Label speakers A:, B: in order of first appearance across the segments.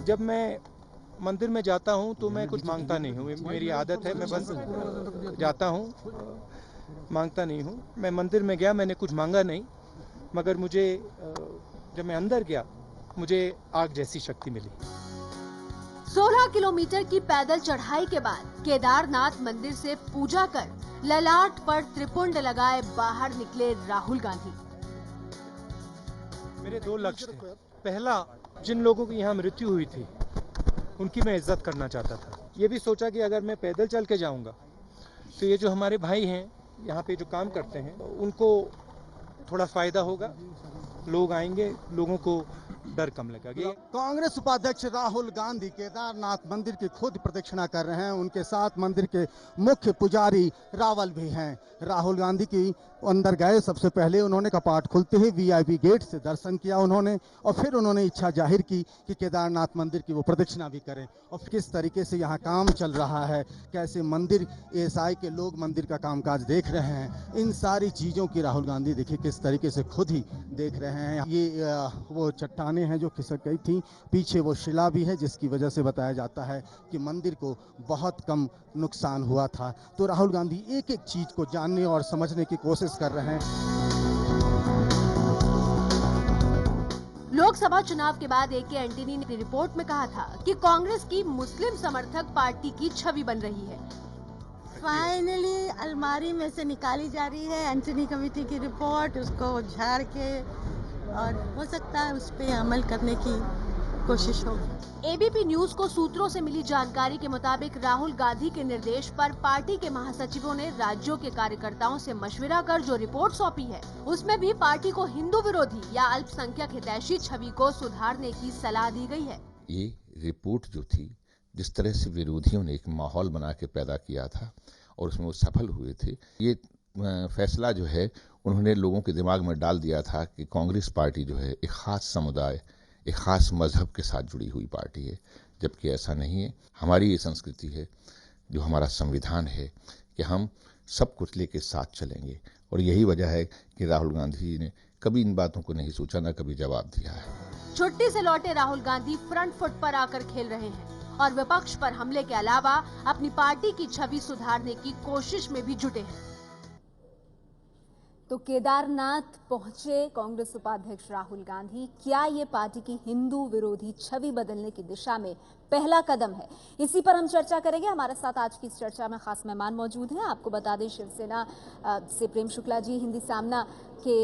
A: जब मैं मंदिर में जाता हूँ तो मैं कुछ मांगता नहीं हूँ, मेरी आदत है, मैं बस जाता हूँ, मांगता नहीं हूँ। मैं मंदिर में गया, मैंने कुछ मांगा नहीं, मगर मुझे जब मैं अंदर गया मुझे आग जैसी शक्ति मिली।
B: 16 किलोमीटर की पैदल चढ़ाई के बाद केदारनाथ मंदिर से पूजा कर ललाट पर त्रिपुंड लगाए बाहर निकले राहुल गांधी।
A: मेरे दो लक्ष्य थे। पहला, जिन लोगों की यहाँ मृत्यु हुई थी उनकी मैं इज्जत करना चाहता था। ये भी सोचा कि अगर मैं पैदल चल के जाऊंगा तो ये जो हमारे भाई हैं यहाँ पे जो काम करते हैं उनको थोड़ा फायदा होगा, लोग आएंगे, लोगों को डर कम लगेगा।
C: कांग्रेस उपाध्यक्ष राहुल गांधी केदारनाथ मंदिर की खुद प्रदक्षिणा कर रहे हैं। उनके साथ मंदिर के मुख्य पुजारी रावल भी हैं। राहुल गांधी की अंदर गए, सबसे पहले उन्होंने कपाट खुलते ही वीआईपी गेट से दर्शन किया उन्होंने, और फिर उन्होंने इच्छा जाहिर की कि केदारनाथ मंदिर की वो प्रदक्षिणा भी करें। और किस तरीके से यहाँ काम चल रहा है, कैसे मंदिर एएसआई के लोग मंदिर का कामकाज देख रहे हैं, इन सारी चीज़ों की राहुल गांधी देखिए किस तरीके से खुद ही देख रहे हैं। ये वो चट्टानें हैं जो खिसक गई थी, पीछे वो शिला भी है जिसकी वजह से बताया जाता है कि मंदिर को बहुत कम नुकसान हुआ था। तो राहुल गांधी एक एक चीज को जानने और समझने की कोशिश कर रहे हैं।
B: लोकसभा चुनाव के बाद एके एंटनी ने रिपोर्ट में कहा था कि कांग्रेस की मुस्लिम समर्थक पार्टी की छवि बन रही है।
D: फाइनली अलमारी में से निकाली जा रही है एंटनी कमेटी की रिपोर्ट, उसको झाड़ के, और हो सकता है उस पर अमल करने की कोशिश होगी।
B: एबीपी न्यूज को सूत्रों से मिली जानकारी के मुताबिक राहुल गांधी के निर्देश पर पार्टी के महासचिवों ने राज्यों के कार्यकर्ताओं से मशविरा कर जो रिपोर्ट सौंपी है उसमें भी पार्टी को हिंदू विरोधी या अल्पसंख्यक हितैषी छवि को सुधारने की सलाह दी गई है।
E: ये रिपोर्ट जो थी, जिस तरह से विरोधियों ने एक माहौल बना के पैदा किया था और उसमें वो सफल हुए थे, ये फैसला जो है उन्होंने लोगों के दिमाग में डाल दिया था कि कांग्रेस पार्टी जो है एक खास समुदाय, एक खास मजहब के साथ जुड़ी हुई पार्टी है, जबकि ऐसा नहीं है। हमारी ये संस्कृति है, जो हमारा संविधान है कि हम सब कुछ लेके साथ चलेंगे, और यही वजह है कि राहुल गांधी ने कभी इन बातों को नहीं सोचा, न कभी जवाब दिया है।
B: छुट्टी से लौटे राहुल गांधी फ्रंट फुट पर आकर खेल रहे हैं और विपक्ष पर हमले के अलावा अपनी पार्टी की छवि सुधारने की कोशिश में भी जुटे हैं।
F: तो केदारनाथ पहुंचे कांग्रेस उपाध्यक्ष राहुल गांधी। क्या ये पार्टी की हिंदू विरोधी छवि बदलने की दिशा में पहला कदम है? इसी पर हम चर्चा करेंगे। हमारे साथ आज की इस चर्चा में खास मेहमान मौजूद हैं। आपको बता दें, शिवसेना से प्रेम शुक्ला जी हिंदी सामना के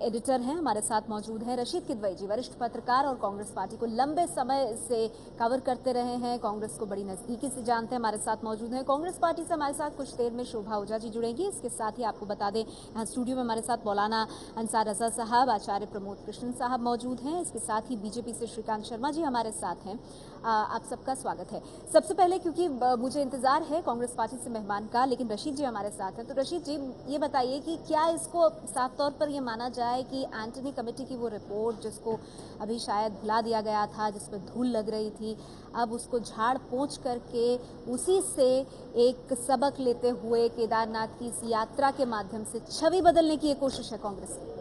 F: एडिटर हैं, हमारे साथ मौजूद हैं। रशीद किदवई जी वरिष्ठ पत्रकार और कांग्रेस पार्टी को लंबे समय से कवर करते रहे हैं, कांग्रेस को बड़ी नजदीकी से जानते हैं, हमारे साथ मौजूद हैं। कांग्रेस पार्टी से हमारे साथ कुछ देर में शोभा ओझा जी जुड़ेंगी। इसके साथ ही आपको बता दें, यहाँ स्टूडियो में हमारे साथ मौलाना अंसार रजा साहब, आचार्य प्रमोद कृष्णन साहब मौजूद हैं। इसके साथ ही बीजेपी से श्रीकांत शर्मा जी हमारे साथ हैं। आप सबका स्वागत है। सबसे पहले, क्योंकि मुझे इंतजार है कांग्रेस पार्टी से मेहमान का, लेकिन रशीद जी हमारे साथ हैं, तो रशीद जी ये बताइए कि क्या इसको साफ तौर पर ये माना जाए कि एंटनी कमेटी की वो रिपोर्ट जिसको अभी शायद भुला दिया गया था, जिसमें धूल लग रही थी, अब उसको झाड़ पोंछ करके उसी से एक सबक लेते हुए केदारनाथ की इस यात्रा के माध्यम से छवि बदलने की ये कोशिश है कांग्रेस की?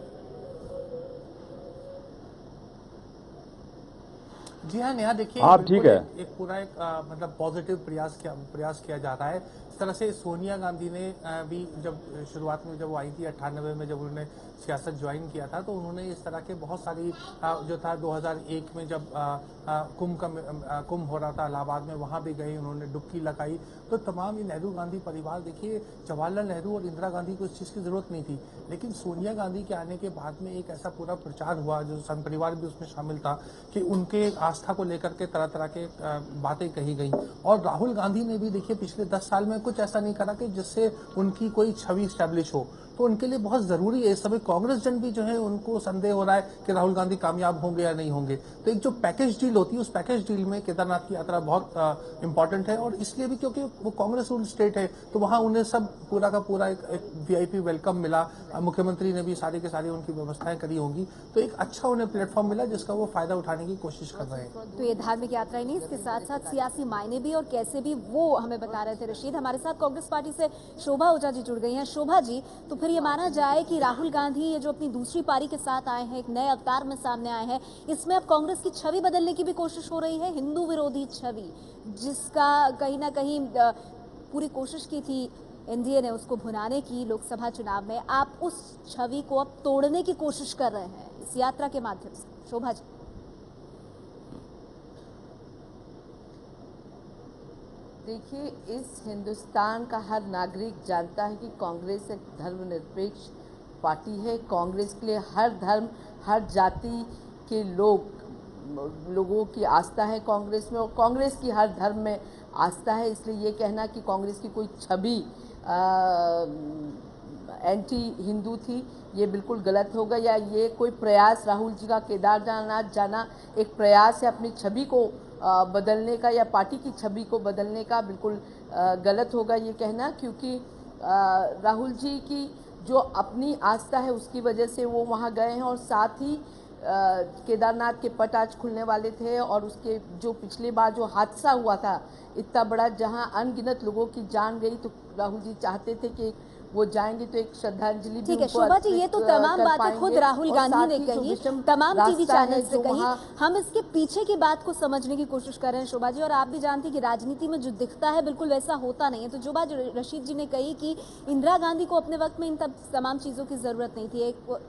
G: जी हाँ नेहा, देखिए
H: आप ठीक है,
G: एक पूरा एक मतलब पॉजिटिव प्रयास किया जा रहा है। इस तरह से सोनिया गांधी ने भी जब शुरुआत में जब वो आई थी 98 में, जब उन्होंने सियासत ज्वाइन किया था, तो उन्होंने इस तरह के बहुत सारी जो था 2001 में जब कुंभ हो रहा था इलाहाबाद में, वहाँ भी गई, उन्होंने डुबकी लगाई। तो तमाम ये नेहरू गांधी परिवार, देखिए जवाहरलाल नेहरू और इंदिरा गांधी को इस चीज़ की जरूरत नहीं थी, लेकिन सोनिया गांधी के आने के बाद में एक ऐसा पूरा प्रचार हुआ, जो संघ परिवार भी उसमें शामिल था, कि उनके आस्था को लेकर के तरह तरह के बातें कही गई। और राहुल गांधी ने भी देखिए पिछले 10 साल में कुछ ऐसा नहीं करा कि जिससे उनकी कोई छवि स्टैब्लिश हो, तो उनके लिए बहुत जरूरी है। इस समय कांग्रेस जन भी जो है उनको संदेह हो रहा है कि राहुल गांधी कामयाब होंगे या नहीं होंगे। तो एक जो पैकेज डील होती है, उस पैकेज डील में केदारनाथ की यात्रा बहुत इंपॉर्टेंट है, और इसलिए भी क्योंकि वो कांग्रेस रूल स्टेट है, तो वहां उन्हें सब पूरा का पूरा एक वीआईपी वेलकम मिला। मुख्यमंत्री ने भी सारी की सारी उनकी व्यवस्थाएं करी होंगी, तो एक अच्छा उन्हें प्लेटफॉर्म मिला जिसका वो फायदा उठाने की कोशिश कर रहे हैं।
F: तो ये धार्मिक यात्रा ही नहीं, इसके साथ साथ सियासी मायने भी और कैसे भी वो हमें बता रहे थे रशीद। हमारे साथ कांग्रेस पार्टी से शोभा ओझा जी जुड़ गई हैं। शोभा जी, तो फिर अगर ये माना जाए कि राहुल गांधी ये जो अपनी दूसरी पारी के साथ आए हैं, एक नए अवतार में सामने आए हैं, इसमें अब कांग्रेस की छवि बदलने की भी कोशिश हो रही है, हिंदू विरोधी छवि, जिसका कहीं ना कहीं पूरी कोशिश की थी एनडीए ने उसको भुनाने की लोकसभा चुनाव में। आप उस छवि को अब तोड़ने की कोशिश कर रहे हैं इस यात्रा के माध्यम से। शोभा जी।
H: देखिए, इस हिंदुस्तान का हर नागरिक जानता है कि कांग्रेस एक धर्मनिरपेक्ष पार्टी है। कांग्रेस के लिए हर धर्म, हर जाति के लोगों की आस्था है कांग्रेस में, और कांग्रेस की हर धर्म में आस्था है। इसलिए ये कहना कि कांग्रेस की कोई छवि एंटी हिंदू थी, ये बिल्कुल गलत होगा। या ये कोई प्रयास, राहुल जी का केदारनाथ जाना एक प्रयास है अपनी छवि को बदलने का या पार्टी की छवि को बदलने का, बिल्कुल गलत होगा ये कहना। क्योंकि राहुल जी की जो अपनी आस्था है उसकी वजह से वो वहाँ गए हैं, और साथ ही केदारनाथ के पट आज खुलने वाले थे, और उसके जो पिछली बार जो हादसा हुआ था इतना बड़ा, जहाँ अनगिनत लोगों की जान गई, तो राहुल जी चाहते थे कि वो जाएंगे तो एक श्रद्धांजलि।
F: ठीक है शोभा जी, ये तो तमाम बातें खुद राहुल गांधी ने कही, तमाम टीवी चैनल से कही। हम इसके पीछे की बात को समझने की कोशिश कर रहे हैं शोभा जी, और आप भी जानती हैं कि राजनीति में जो दिखता है बिल्कुल वैसा होता नहीं है। तो जो बात रशीद जी ने कही कि इंदिरा गांधी को अपने वक्त में इन तमाम चीजों की जरूरत नहीं थी,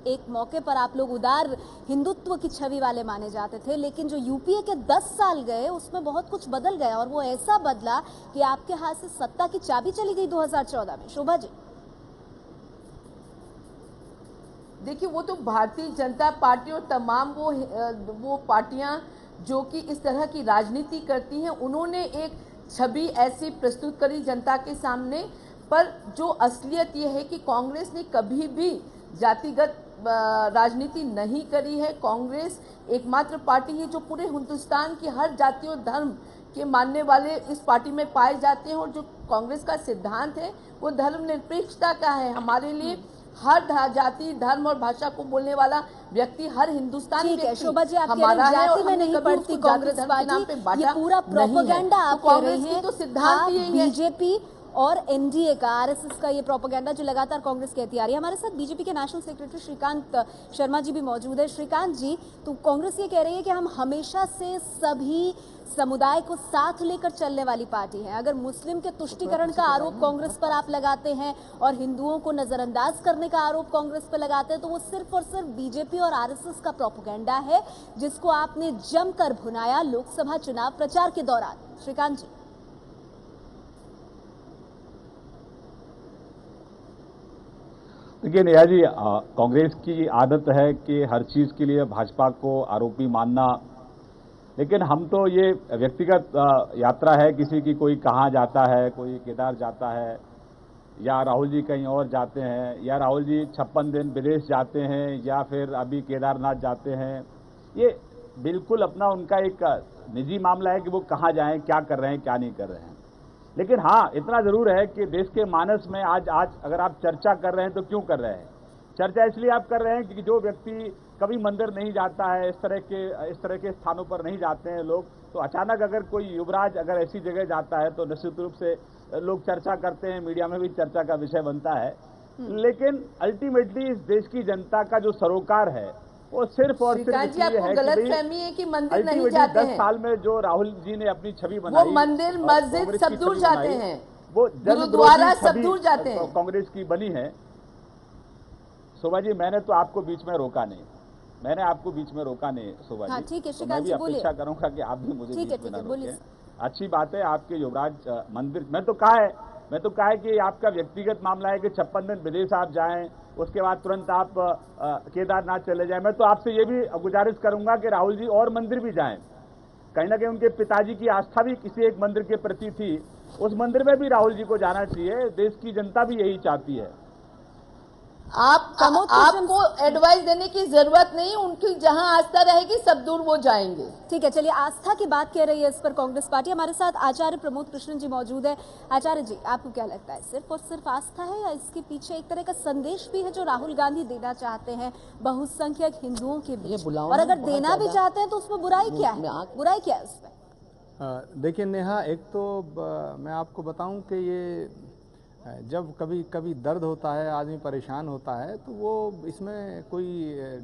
F: एक मौके पर आप लोग उदार हिंदुत्व की छवि वाले माने जाते थे, लेकिन जो यूपीए के 10 साल गए उसमें बहुत कुछ बदल गया, और वो ऐसा बदला कि आपके हाथ से सत्ता की चाबी चली गई 2014 में। शोभा जी।
H: देखिए, वो तो भारतीय जनता पार्टी और तमाम वो पार्टियां जो कि इस तरह की राजनीति करती हैं, उन्होंने एक छवि ऐसी प्रस्तुत करी जनता के सामने। पर जो असलियत ये है कि कांग्रेस ने कभी भी जातिगत राजनीति नहीं करी है। कांग्रेस एकमात्र पार्टी है जो पूरे हिंदुस्तान की हर जाति और धर्म के मानने वाले इस पार्टी में पाए जाते हैं, और जो कांग्रेस का सिद्धांत है वो धर्मनिरपेक्षता का है। हमारे लिए हर जाति, धर्म और भाषा को बोलने वाला व्यक्ति, हर हिंदुस्तानी व्यक्ति
F: शोभा जी, आप कह रहे हैं जाति में नहीं पड़ती कांग्रेस पार्टी, ये पूरा प्रोपेगेंडा आप कह रहे हैं।
H: तो सिद्धांत यही है
F: बीजेपी और एनडीए का, आरएसएस का ये प्रोपेगेंडा जो लगातार कांग्रेस कहती आ रही है। हमारे साथ बीजेपी के नेशनल सेक्रेटरी श्रीकांत शर्मा जी भी मौजूद है। श्रीकांत जी, तो कांग्रेस ये कह रही है कि हम हमेशा से सभी समुदाय को साथ लेकर चलने वाली पार्टी है। अगर मुस्लिम के तुष्टीकरण का आरोप कांग्रेस पर आप लगाते हैं और हिंदुओं को नजरअंदाज करने का आरोप कांग्रेस पर लगाते हैं, तो वो सिर्फ और सिर्फ बीजेपी और आरएसएस का प्रोपेगेंडा है, जिसको आपने जमकर भुनाया लोकसभा चुनाव प्रचार के दौरान। श्रीकांत जी।
I: देखिए नेहा जी, कांग्रेस की आदत है कि हर चीज के लिए भाजपा को आरोपी मानना, लेकिन हम तो ये व्यक्तिगत यात्रा है किसी की, कोई कहाँ जाता है, कोई केदार जाता है, या राहुल जी कहीं और जाते हैं, या राहुल जी 56 दिन विदेश जाते हैं, या फिर अभी केदारनाथ जाते हैं, ये बिल्कुल अपना उनका एक निजी मामला है कि वो कहाँ जाएं, क्या कर रहे हैं, क्या नहीं कर रहे हैं। लेकिन हाँ, इतना जरूर है कि देश के मानस में आज अगर आप चर्चा कर रहे हैं तो क्यों कर रहे हैं? चर्चा इसलिए आप कर रहे हैं कि जो व्यक्ति कभी मंदिर नहीं जाता है, इस तरह के स्थानों पर नहीं जाते हैं लोग, तो अचानक अगर कोई युवराज अगर ऐसी जगह जाता है तो निश्चित रूप से लोग चर्चा करते हैं, मीडिया में भी चर्चा का विषय बनता है। लेकिन अल्टीमेटली इस देश की जनता का जो सरोकार है वो सिर्फ और सिर्फ
H: जी, आपको गलतफहमी है कि मंदिर नहीं जाते हैं।
I: 10 साल में जो राहुल जी ने अपनी छवि बनाई,
H: वो मंदिर, मस्जिद सब दूर जाते हैं,
I: वो
H: गुरुद्वारा सब दूर जाते हैं,
I: कांग्रेस की बनी है। शोभा जी, मैंने तो आपको बीच में रोका नहीं, मैंने आपको बीच में रोका नहीं शोभा जी।
F: ठीक है,
I: तो मैं भी अपेक्षा करूंगा कि आप भी मुझे बीच में ना रोकें। अच्छी बात है, आपके युवराज मंदिर, मैं तो कहा है कि आपका व्यक्तिगत मामला है कि 56 दिन विदेश आप जाएं, उसके बाद तुरंत आप केदारनाथ चले जाएं। मैं तो आपसे ये भी गुजारिश करूंगा कि राहुल जी और मंदिर भी जाएं। कहीं ना कहीं उनके पिताजी की आस्था भी किसी एक मंदिर के प्रति थी, उस मंदिर में भी राहुल जी को जाना चाहिए। देश की जनता भी यही चाहती है।
H: आपको एडवाइस देने की जरूरत नहीं, उनकी जहां आस्था रहेगी सब दूर वो जाएंगे।
F: ठीक है, चलिए, आस्था की बात कह रही है इस पर कांग्रेस पार्टी। हमारे साथ आचार्य प्रमोद कृष्णन जी मौजूद है। आचार्य जी, आपको क्या लगता है, सिर्फ और सिर्फ आस्था है या इसके पीछे एक तरह का संदेश भी है जो राहुल गांधी देना चाहते हैं बहुसंख्यक हिंदुओं के बीच? और अगर देना भी चाहते हैं तो उसमें बुराई क्या है? बुराई क्या है उसमें?
J: देखिए नेहा, एक तो मैं आपको बताऊं कि ये जब कभी कभी दर्द होता है, आदमी परेशान होता है, तो वो इसमें कोई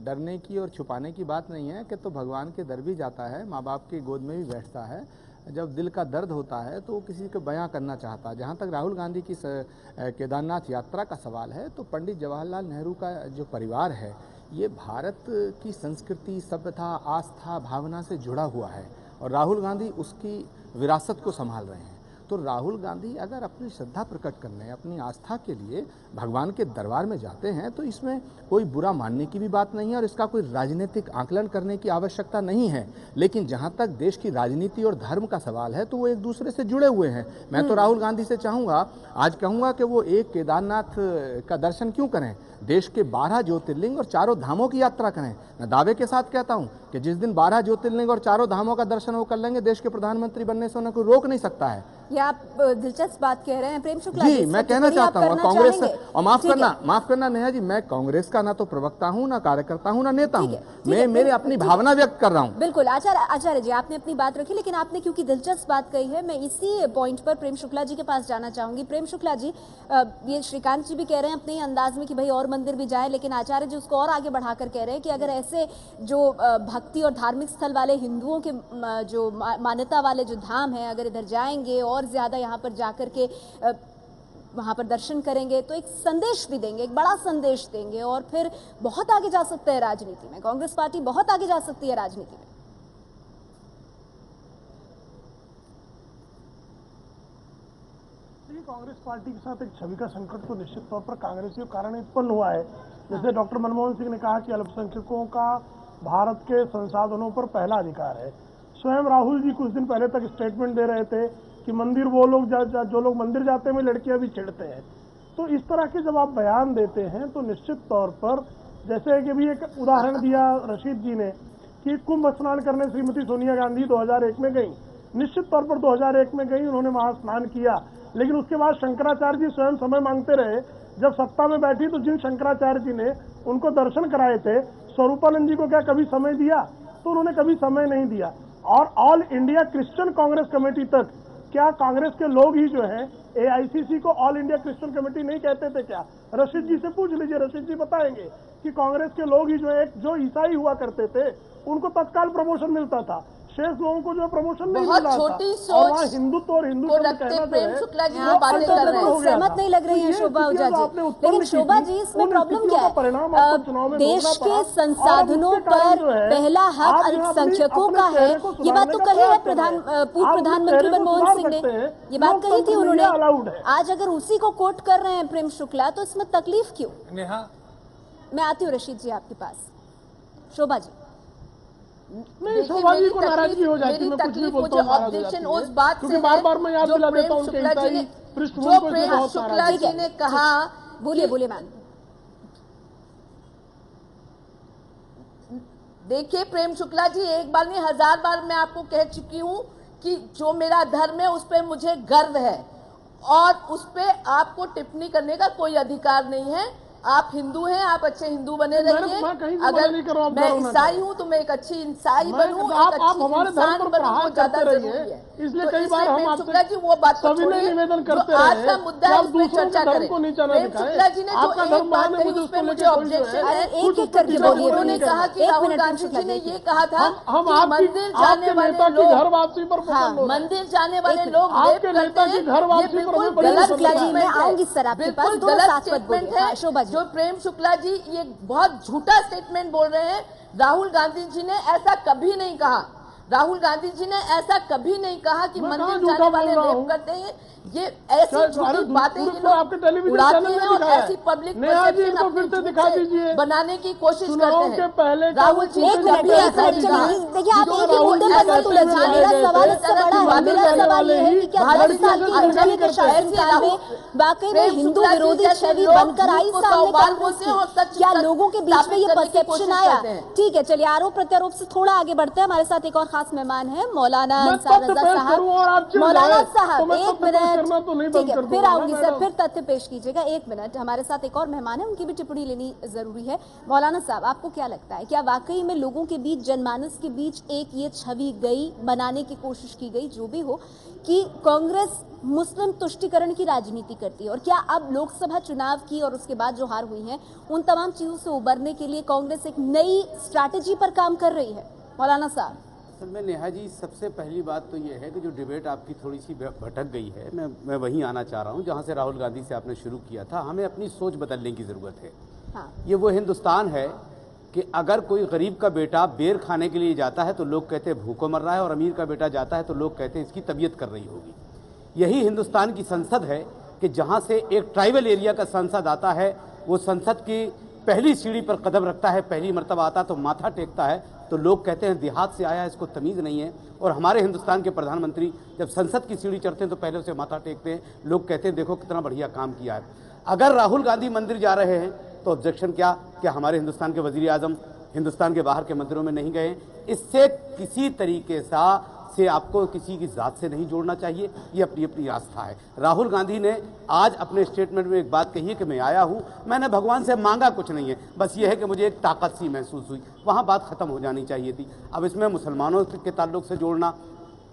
J: डरने की और छुपाने की बात नहीं है कि तो भगवान के दर भी जाता है, माँ बाप की गोद में भी बैठता है। जब दिल का दर्द होता है तो वो किसी को बयां करना चाहता है। जहाँ तक राहुल गांधी की केदारनाथ यात्रा का सवाल है, तो पंडित जवाहरलाल नेहरू का जो परिवार है, ये भारत की संस्कृति, सभ्यता, आस्था, भावना से जुड़ा हुआ है और राहुल गांधी उसकी विरासत को संभाल रहे हैं। तो राहुल गांधी अगर अपनी श्रद्धा प्रकट करने, अपनी आस्था के लिए भगवान के दरबार में जाते हैं, तो इसमें कोई बुरा मानने की भी बात नहीं है और इसका कोई राजनीतिक आकलन करने की आवश्यकता नहीं है। लेकिन जहां तक देश की राजनीति और धर्म का सवाल है, तो वो एक दूसरे से जुड़े हुए हैं। मैं तो राहुल गांधी से चाहूँगा, आज कहूँगा कि वो एक केदारनाथ का दर्शन क्यों करें, देश के 12 ज्योतिर्लिंग और 4 धामों की यात्रा करें। मैं दावे के साथ कहता हूं कि जिस दिन 12 ज्योतिर्लिंग और 4 धामों का दर्शन वो कर लेंगे, देश के प्रधानमंत्री बनने से उन्हें कोई रोक नहीं सकता है।
F: ये आप दिलचस्प बात कह रहे हैं प्रेम शुक्ला
J: जी, मैं कहना चाहता हूँ कांग्रेस, और माफ करना नेहा जी, मैं कांग्रेस का ना तो प्रवक्ता हूँ, ना कार्यकर्ता हूँ, ना नेता हूँ। मैं मेरे अपनी भावना व्यक्त कर रहा हूँ।
F: बिल्कुल आचार्य जी, आपने अपनी बात रखी, लेकिन आपने क्योंकि दिलचस्प बात कही है, मैं इसी पॉइंट पर प्रेम शुक्ला जी के पास जाना चाहूंगी। प्रेम शुक्ला जी, ये श्रीकांत जी भी कह रहे हैं अपने अंदाज में कि भाई और मंदिर भी जाए, लेकिन आचार्य जी उसको और आगे बढ़ाकर कह रहे हैं कि अगर ऐसे जो भक्ति और धार्मिक स्थल वाले हिंदुओं के जो मान्यता वाले जो धाम हैं, अगर इधर जाएंगे और ज्यादा यहाँ पर जाकर के वहां पर दर्शन करेंगे, तो एक संदेश भी देंगे, एक बड़ा संदेश देंगे और फिर बहुत आगे जा सकते हैं राजनीति में। कांग्रेस पार्टी बहुत आगे जा सकती है राजनीति में।
K: कांग्रेस पार्टी के साथ एक छवि का संकट तो निश्चित तौर पर कांग्रेसियों के कारण उत्पन्न हुआ है। जैसे डॉक्टर मनमोहन सिंह ने कहा कि अल्पसंख्यकों का भारत के संसाधनों पर पहला अधिकार है। स्वयं राहुल जी कुछ दिन पहले तक स्टेटमेंट दे रहे थे कि मंदिर वो लोग जो लोग मंदिर जाते हैं लड़कियां भी छेड़ते हैं। तो इस तरह के जब आप बयान देते हैं, तो निश्चित तौर पर, जैसे कि भी एक उदाहरण दिया रशीद जी ने कि कुंभ स्नान करने श्रीमती सोनिया गांधी 2001 में गई। निश्चित तौर पर 2001 में गई, उन्होंने वहां स्नान किया, लेकिन उसके बाद शंकराचार्य जी स्वयं समय मांगते रहे। जब सत्ता में बैठी तो जिन शंकराचार्य जी ने उनको दर्शन कराए थे, स्वरूपानंद जी को क्या कभी समय दिया? तो उन्होंने कभी समय नहीं दिया। और all India Christian Congress committee तक, क्या कांग्रेस के लोग ही जो हैं एआईसीसी को ऑल इंडिया क्रिश्चियन कमेटी नहीं कहते थे क्या? रशीद जी से पूछ लीजिए, रशीद जी बताएंगे कि कांग्रेस के लोग ही जो ईसाई हुआ करते थे उनको तत्काल प्रमोशन मिलता था, शेष लोगों को जो प्रमोशन नहीं मिल रहा था।
H: छोटी सोच
K: हिंदुत्व और हिंदुत्व
H: प्रेम शुक्ला जी बातें कर रहे हैं,
F: सहमत नहीं लग रही है शोभा ओझा जी। लेकिन शोभा जी, इसमें प्रॉब्लम क्या है? देश के संसाधनों पर पहला हक अल्पसंख्यकों का है, ये बात तो कही है पूर्व प्रधानमंत्री मनमोहन सिंह ने, ये बात कही थी उन्होंने। आज अगर उसी को कोट कर रहे हैं प्रेम शुक्ला, तो इसमें तकलीफ क्यों?
G: नेहा,
F: मैं आती हूँ रशीद जी आपके पास। शोभा जी,
K: नहीं, शोभा जी को नाराजगी हो जाती है, मैं कुछ भी बोलता हूं
H: ऑब्जेक्शन उस बात से,
K: बार-बार मैं याद दिला देता हूं कि
H: जो प्रेम शुक्ला जी ने कहा।
F: बोलिए मैम।
H: देखिए प्रेम शुक्ला जी, एक बार नहीं 1000 बार मैं आपको कह चुकी हूँ कि जो मेरा धर्म है उस पर मुझे गर्व है और उस पर आपको टिप्पणी करने का कोई अधिकार नहीं है। आप हिंदू हैं, आप अच्छे हिंदू बने रहिए। अगर मैं ईसाई हूँ तो मैं एक अच्छी ईसाई बनूं, एक अच्छी इंसान बनूं, वो ज्यादा जरूरी है।
K: इसलिए कई बार हम
H: शुक्ला जी वो बात को छोड़िए,
K: निवेदन करते
H: हैं आज का मुद्दा है, उसमें चर्चा करें। प्रेम शुक्ला जी ने जो एक बात कही उस पर मुझे ऑब्जेक्शन है।
F: एक एक करके बोलिए।
H: उन्होंने कहा कि राहुल गांधी जी ने ये कहा था कि मंदिर जाने वाले लोग,
K: घर वापसी पर
H: मंदिर जाने वाले लोग रेप करते हैं, ये बिल्कुल गलत स्टेटमेंट है। जो प्रेम शुक्ला जी ये बहुत झूठा स्टेटमेंट बोल रहे हैं। राहुल गांधी जी ने ऐसा कभी नहीं कहा। राहुल गांधी जी ने ऐसा कभी नहीं कहा कि मंदिर जाने वाले रेप करते हैं। ये ऐसी झूठी बातें ये लोग उड़ाते हैं और ऐसी पब्लिक परसेप्शन अपनी बनाने की कोशिश करते हैं। राहुल जी ने कभी ऐसा नहीं कहा।
F: देखिए, आप एक ही मुद्दे पर मत उलझिए। मेरा सवाल इससे बड़ा है। मेरा सवाल ये है कि क्या 10 साल की एनडीए के शासनकाल में वाकई में हिंदू विरोधी छवि बनकर आई सामने कांग्रेस की? क्या लोगों के बीच में ये परसेप्शन आया? ठीक है, चलिए आरोप प्रत्यारोप से थोड़ा आगे बढ़ते हैं। हमारे साथ एक और खास मेहमान हैं मौलाना
K: मैं
F: अंसार
K: तथ्य
F: रजा
K: पेश
F: साहब।
K: करूं और आप चिढ़
F: मौलाना
K: जाए,
F: साहब
K: तो मैं
F: एक
K: तथ्य पेश करना तो नहीं
F: मिनट,
K: बंद
F: ठीक है,
K: कर
F: फिर
K: दूंगा
F: आऊंगी सर,
K: मैडम।
F: फिर तथ्य पेश कीजिएगा। एक मिनट, हमारे साथ एक और मेहमान है, उनकी भी टिप्पणी लेनी जरूरी है। मौलाना साहब, आपको क्या लगता है, क्या वाकई में लोगों के बीच, जनमानस के बीच एक ये छवि गई, बनाने की कोशिश की गई, जो भी हो, कि कांग्रेस मुस्लिम तुष्टीकरण की राजनीति करती है? और क्या अब लोकसभा चुनाव की और उसके बाद जो हार हुई है, उन तमाम चीजों से उबरने के लिए कांग्रेस एक नई स्ट्रैटेजी पर काम कर रही है? मौलाना साहब।
L: सर, मैं नेहा जी, सबसे पहली बात तो ये है कि जो डिबेट आपकी थोड़ी सी भटक गई है, मैं वहीं आना चाह रहा हूँ जहाँ से राहुल गांधी से आपने शुरू किया था। हमें अपनी सोच बदलने की ज़रूरत है।
F: हाँ।
L: ये वो हिंदुस्तान है कि अगर कोई गरीब का बेटा बेर खाने के लिए जाता है तो लोग कहते हैं भूखों मर रहा है, और अमीर का बेटा जाता है तो लोग कहते हैं इसकी तबीयत कर रही होगी। यही हिंदुस्तान की संसद है कि जहाँ से एक ट्राइबल एरिया का सांसद आता है, वो संसद की पहली सीढ़ी पर कदम रखता है, पहली मर्तबा आता तो माथा टेकता है, तो लोग कहते हैं देहात से आया, इसको तमीज़ नहीं है। और हमारे हिंदुस्तान के प्रधानमंत्री जब संसद की सीढ़ी चढ़ते हैं तो पहले उसे माथा टेकते हैं, लोग कहते हैं देखो कितना बढ़िया काम किया है। अगर राहुल गांधी मंदिर जा रहे हैं तो ऑब्जेक्शन क्या हमारे हिंदुस्तान के वजीर आजम हिंदुस्तान के बाहर के मंदिरों में नहीं गए? इससे किसी तरीके से आपको किसी की ज़ात से नहीं जोड़ना चाहिए, ये अपनी अपनी आस्था है। राहुल गांधी ने आज अपने स्टेटमेंट में एक बात कही है कि मैं आया हूँ, मैंने भगवान से मांगा कुछ नहीं है, बस ये है कि मुझे एक ताकत सी महसूस हुई। वहाँ बात खत्म हो जानी चाहिए थी। अब इसमें मुसलमानों के ताल्लुक से जोड़ना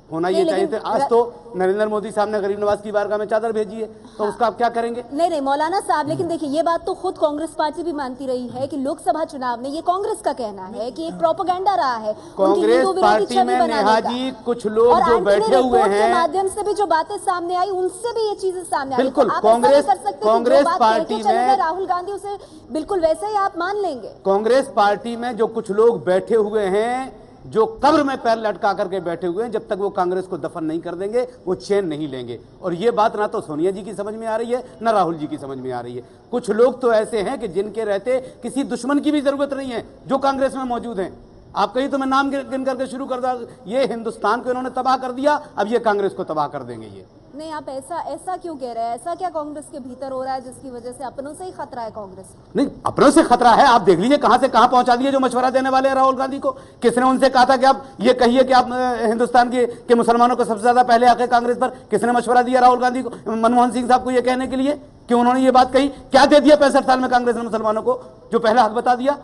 L: होना ये चाहिए थे। आज तो नरेंद्र मोदी साहब ने गरीब नवाज की बारगाह में चादर भेजी है, तो उसका आप क्या करेंगे?
F: नहीं मौलाना साहब, लेकिन देखिए ये बात तो खुद कांग्रेस पार्टी भी मानती रही है कि लोकसभा चुनाव में, ये कांग्रेस का कहना है कि एक प्रोपेगेंडा रहा है
L: कांग्रेस पार्टी में। नेहा जी, कुछ लोग जो बैठे हुए हैं,
F: माध्यम से भी जो बातें सामने आई, उनसे भी ये चीजें सामने आई।
L: बिल्कुल,
F: कांग्रेस
L: पार्टी में
F: राहुल गांधी उसे बिल्कुल वैसे ही आप मान लेंगे?
L: कांग्रेस पार्टी में जो कुछ लोग बैठे हुए हैं, जो कब्र में पैर लटका करके बैठे हुए हैं, जब तक वो कांग्रेस को दफन नहीं कर देंगे वो चैन नहीं लेंगे। और ये बात ना तो सोनिया जी की समझ में आ रही है, ना राहुल जी की समझ में आ रही है। कुछ लोग तो ऐसे हैं कि जिनके रहते किसी दुश्मन की भी जरूरत नहीं है, जो कांग्रेस में मौजूद हैं। आप कहिए तो मैं नाम गिन करके शुरू कर दूं। ये हिंदुस्तान को इन्होंने तबाह कर दिया, अब ये कांग्रेस को तबाह कर देंगे। ये
F: नहीं, आप ऐसा क्यों कह रहे हैं? ऐसा क्या कांग्रेस के भीतर हो रहा है जिसकी वजह से अपनों से ही खतरा है कांग्रेस?
L: नहीं, अपनों से खतरा है। आप देख लीजिए कहां से कहां पहुंचा दिए जो मशवरा देने वाले हैं राहुल गांधी को। किसने उनसे कहा था कि आप ये कहिए कि आप हिंदुस्तान के मुसलमानों को सबसे ज्यादा पहले आके कांग्रेस पर? किसने मशवरा दिया राहुल गांधी को, मनमोहन सिंह साहब को ये कहने के लिए कि उन्होंने ये बात कही? क्या दे दिया 65 साल में कांग्रेस ने मुसलमानों को, जो पहला हक बता दिया?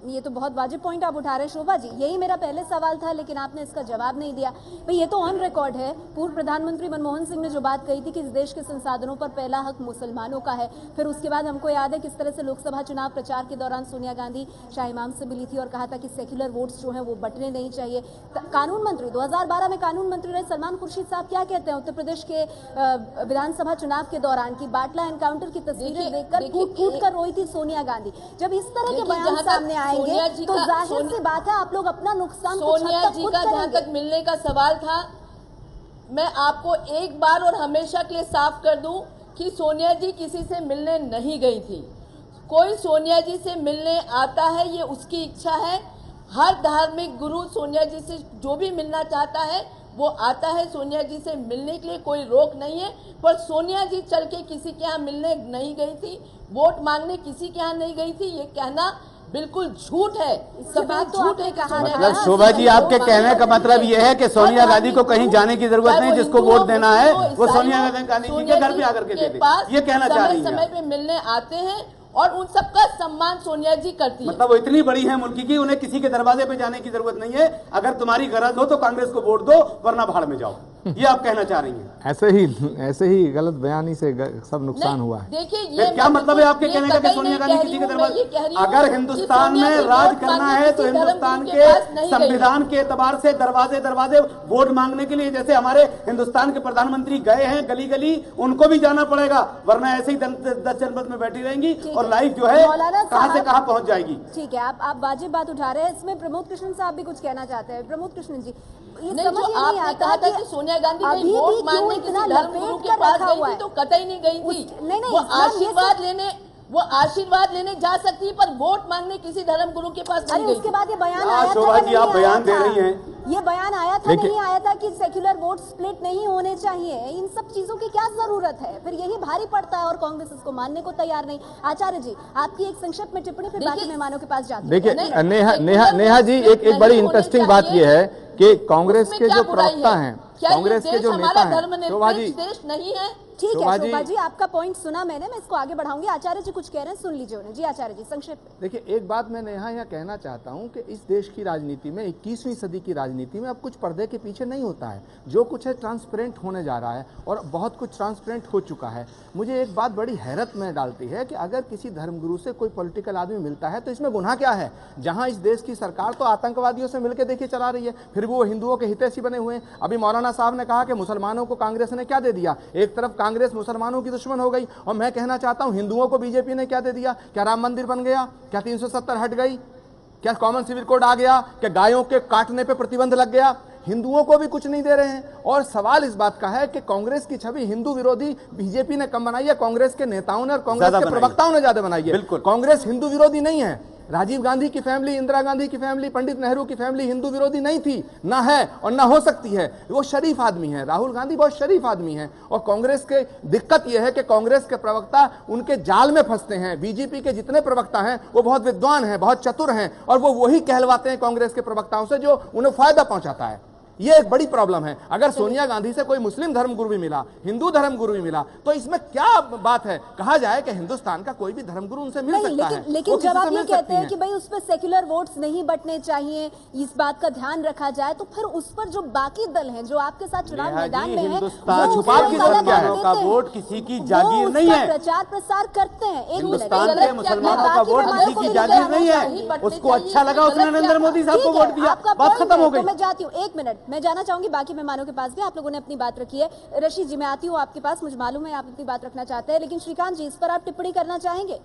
F: ये तो बहुत वाजिब पॉइंट आप उठा रहे हैं शोभा जी, यही मेरा पहले सवाल था, लेकिन आपने इसका जवाब नहीं दिया। भाई ये तो ऑन रिकॉर्ड है, पूर्व प्रधानमंत्री मनमोहन सिंह ने जो बात कही थी कि इस देश के संसाधनों पर पहला हक मुसलमानों का है। फिर उसके बाद हमको याद है किस तरह से लोकसभा चुनाव प्रचार के दौरान सोनिया गांधी शाह इमाम से मिली थी और कहा था कि सेक्युलर वोट्स जो हैं वो बंटने नहीं चाहिए। कानून मंत्री 2012 में कानून मंत्री रहे सलमान खुर्शीद साहब क्या कहते हैं उत्तर प्रदेश के विधानसभा चुनाव के दौरान की बाटला एनकाउंटर की तस्वीरें देखकर फूट कर रोई थी सोनिया गांधी। जब इस तरह के बयान सामने आएंगे तो जाहिर सी बात है आप लोग अपना नुकसान
H: सोनिया जी का जहां तक मिलने का सवाल था, मैं आपको एक बार और हमेशा के लिए साफ कर दूं कि सोनिया जी किसी से मिलने नहीं गई थी। कोई सोनिया जी से मिलने आता है ये उसकी इच्छा है। हर धार्मिक गुरु सोनिया जी से जो भी मिलना चाहता है वो आता है सोनिया जी से मिलने के लिए, कोई रोक नहीं है। पर सोनिया जी चल के किसी के यहाँ मिलने नहीं गई थी, वोट मांगने किसी के यहाँ नहीं गई थी, ये कहना बिल्कुल झूठ है। सभी झूठ है।
L: मतलब शोभा जी, आपके कहने का मतलब यह है कि सोनिया गांधी को कहीं जाने की जरूरत नहीं, जिसको वोट देना है वो सोनिया गांधी जी के घर पे आकर के दे दे, ये कहना चाह रही है।
H: समय पे मिलने आते हैं और उन सबका सम्मान सोनिया जी करती है।
L: मतलब वो इतनी बड़ी है मुल्क की, उन्हें किसी के दरवाजे पे जाने की जरूरत नहीं है। अगर तुम्हारी गरज हो तो कांग्रेस को वोट दो, वरना भाड़ में जाओ, ये आप कहना चाह रही हैं।
J: ऐसे ही गलत बयानी से सब नुकसान हुआ है।
H: देखिए ये
L: क्या मतलब है आपके कहने का कि सोनिया गांधी किसी के दरबार? अगर हिंदुस्तान में राज करना है तो हिंदुस्तान के संविधान के एतबार से दरवाजे दरवाजे वोट मांगने के लिए, जैसे हमारे हिंदुस्तान के प्रधानमंत्री गए हैं गली गली, उनको भी जाना पड़ेगा, वरना ऐसे ही 10 जनपद में बैठी रहेंगी और लाइफ जो है कहां से कहां पहुंच जाएगी।
F: ठीक है, आप वाजिब बात उठा रहे हैं। इसमें प्रमोद कृष्ण साहब भी कुछ कहना चाहते हैं। प्रमोद कृष्ण जी,
H: ये समझ नहीं आता कि सोनिया गांधी कहीं वोट मांगने किसी धर्मगुरु के पास गई थी तो कतई नहीं गई थी। वो आशीर्वाद लेने जा सकती है, पर वोट मांगने किसी धर्म गुरु के पास नहीं गई।
F: उसके बाद ये बयान आया था,
L: शोभा जी आप बयान दे रही हैं,
F: ये बयान आया था नहीं आया था कि सेक्युलर वोट स्प्लिट नहीं होने चाहिए। इन सब चीजों की क्या जरूरत है? फिर यही भारी पड़ता है और कांग्रेस इसको मानने को तैयार नहीं। आचार्य जी, आपकी एक संक्षिप्त में टिप्पणी, फिर बाकी मेहमानों के पास जाते हैं।
J: देखिए नेहा जी, एक बड़ी इंटरेस्टिंग बात यह है कि कांग्रेस
H: उसमें
J: के
H: क्या
J: जो
H: बुराई
J: प्रवक्ता
H: है?
J: हैं,
H: क्या ये
J: कांग्रेस के
H: देश
J: जो नेता
H: हमारा
J: हैं, शोभा जी,
H: धर्मनिरपेक्ष देश नहीं है?
F: ठीक
J: शोभा
F: है
J: जी-
F: शोभा जी, आपका पॉइंट सुना मैंने, मैं इसको आगे बढ़ाऊंगी। आचार्य जी कुछ कह रहे हैं, सुन लीजिए उन्हें। जी आचार्य जी, संक्षेप में।
J: देखिए, एक बात मैं यहाँ कहना चाहता हूँ कि इस देश की राजनीति में, 21वीं सदी की राजनीति में अब कुछ पर्दे के पीछे नहीं होता है। जो कुछ है ट्रांसपेरेंट होने जा रहा है और बहुत कुछ ट्रांसपेरेंट हो चुका है। मुझे एक बात बड़ी हैरत में डालती है कि अगर किसी धर्मगुरु से कोई पॉलिटिकल आदमी मिलता है तो इसमें गुनाह क्या है? जहाँ इस देश की सरकार तो आतंकवादियों से मिलकर देखिए चला रही है, फिर भी वो हिंदुओं के हितैषी बने हुए हैं। अभी मौलाना साहब ने कहा कि मुसलमानों को कांग्रेस ने क्या दे दिया? एक तरफ कांग्रेस मुसलमानों की दुश्मन हो गई, और मैं कहना चाहता हूं हिंदुओं को बीजेपी ने क्या दे दिया? क्या राम मंदिर बन गया? क्या 370 हट गई? क्या कॉमन सिविल कोड आ गया? क्या गायों के काटने पे प्रतिबंध लग गया? हिंदुओं को भी कुछ नहीं दे रहे हैं। और सवाल इस बात का है कि कांग्रेस की छवि हिंदू विरोधी बीजेपी ने कम बनाई है, कांग्रेस के नेताओं ने और कांग्रेस के प्रवक्ताओं ने ज्यादा बनाई है।
L: बिल्कुल,
J: कांग्रेस हिंदू विरोधी नहीं है। राजीव गांधी की फैमिली, इंदिरा गांधी की फैमिली, पंडित नेहरू की फैमिली हिंदू विरोधी नहीं थी, ना है और ना हो सकती है। वो शरीफ आदमी है, राहुल गांधी बहुत शरीफ आदमी है। और कांग्रेस के दिक्कत यह है कि कांग्रेस के प्रवक्ता उनके जाल में फंसते हैं। बीजेपी के जितने प्रवक्ता हैं वो बहुत विद्वान हैं, बहुत चतुर हैं, और वो वही कहलवाते हैं कांग्रेस के प्रवक्ताओं से जो उन्हें फायदा पहुंचाता है। ये एक बड़ी प्रॉब्लम है। अगर सोनिया गांधी से कोई मुस्लिम धर्मगुरु भी मिला, हिंदू धर्मगुरु भी मिला, तो इसमें क्या बात है? कहा जाए कि हिंदुस्तान का कोई भी धर्मगुरु उनसे मिल सकता है।
F: लेकिन जब आप ये कहते हैं कि भाई उस पर सेक्युलर वोट्स नहीं बटने चाहिए, इस बात का ध्यान रखा जाए, तो फिर उस पर जो बाकी दल हैं जो आपके साथ चुनाव मैदान में हैं,
L: हिंदुस्तान छुपाव की जनता का वोट किसी की जागीर नहीं है।
F: प्रचार प्रसार करते हैं।
L: हिंदुस्तान के मुसलमानों का वोट किसी की जागीर नहीं है। उसको अच्छा लगा उसने नरेंद्र मोदी साहब को वोट दिया, बात खत्म हो गई।
F: मैं जाती हूँ, एक मिनट मैं जाना चाहूंगी बाकी मेहमानों के पास भी। आप लोगों ने अपनी बात रखी है। रशीद जी, मैं आती हूँ आपके पास, मुझे मालूम है आप अपनी बात रखना चाहते हैं, लेकिन श्रीकांत जी इस पर आप टिप्पणी करना चाहेंगे?